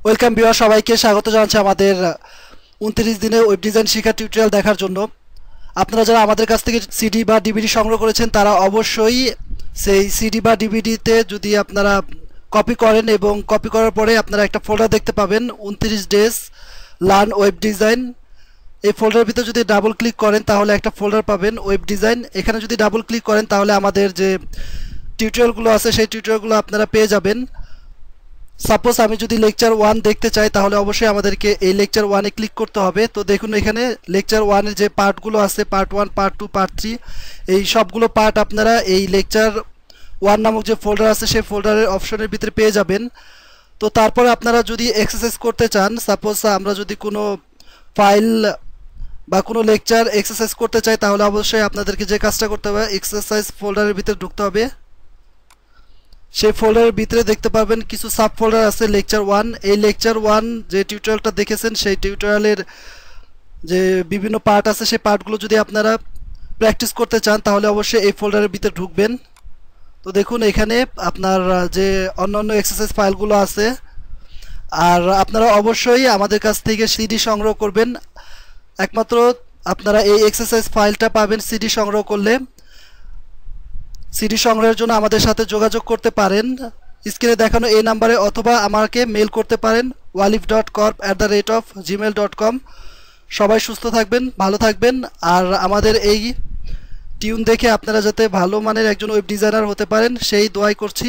Welcome viewer, সবাইকে স্বাগত জানাচ্ছি আমাদের 29 দিনে ওয়েব ডিজাইন শেখা টিউটোরিয়াল দেখার জন্য। আপনারা যারা আমাদের কাছ থেকে সিডি বা ডিভিডি সংগ্রহ করেছেন তারা অবশ্যই সেই সিডি বা ডিভিডিতে যদি আপনারা কপি করেন এবং কপি করার পরে আপনারা একটা ফোল্ডার দেখতে পাবেন 29 ডেজ লার্ন ওয়েব ডিজাইন। এই ফোল্ডারের ভিতরে যদি ডাবল ক্লিক করেন তাহলে একটা ফোল্ডার পাবেন ওয়েব ডিজাইন। এখানে যদি ডাবল ক্লিক করেন তাহলে আমাদের যে টিউটোরিয়ালগুলো আছে সেই টিউটোরিয়ালগুলো আপনারা পেয়ে যাবেন। সাপোজ আমি যদি লেকচার 1 দেখতে চাই তাহলে অবশ্যই আমাদেরকে এই লেকচার 1 এ ক্লিক করতে হবে। তো দেখুন এখানে লেকচার 1 এর যে পার্টগুলো আছে, পার্ট 1, পার্ট 2, পার্ট 3, এই সবগুলো পার্ট আপনারা এই লেকচার 1 নামক যে ফোল্ডার আছে সেই ফোল্ডারের অপশনের ভিতরে পেয়ে যাবেন। তো তারপরে আপনারা যদি এক্সারসাইজ করতে চান, সাপোজ আমরা যদি কোনো ফাইল বা কোনো লেকচার এক্সারসাইজ করতে চাই তাহলে অবশ্যই আপনাদেরকে যে কাজটা করতে হবে, এক্সারসাইজ ফোল্ডারের ভিতরে ঢুকতে হবে। সেই ফোল্ডারের ভিতরে দেখতে পাবেন কিছু সাব ফোল্ডার আছে লেকচার 1। এই লেকচার 1 যে টিউটোরিয়ালটা দেখেছেন সেই টিউটোরিয়ালের যে বিভিন্ন পার্ট আছে সেই পার্টগুলো যদি আপনারা প্র্যাকটিস করতে চান তাহলে অবশ্যই এই ফোল্ডারের ভিতরে ঢুকবেন। তো দেখুন এখানে আপনার যে অন্যান্য এক্সারসাইজ ফাইলগুলো আছে। আর আপনারা অবশ্যই আমাদের কাছ থেকে সিডি সংগ্রহ করবেন। একমাত্র আপনারা এই এক্সারসাইজ ফাইলটা পাবেন সিডি সংগ্রহ করলে। সিডি সংগ্রহের জন্য আমাদের সাথে যোগাযোগ করতে পারেন স্ক্রিনে দেখানো এই নাম্বারে, অথবা আমাকে মেল করতে পারেন walif.corp@gmail.com। সবাই সুস্থ থাকবেন, ভালো থাকবেন। আর আমাদের এই টিউন দেখে আপনারা যাতে ভালো মানের একজন ওয়েব ডিজাইনার হতে পারেন সেই দোয়াই করছি।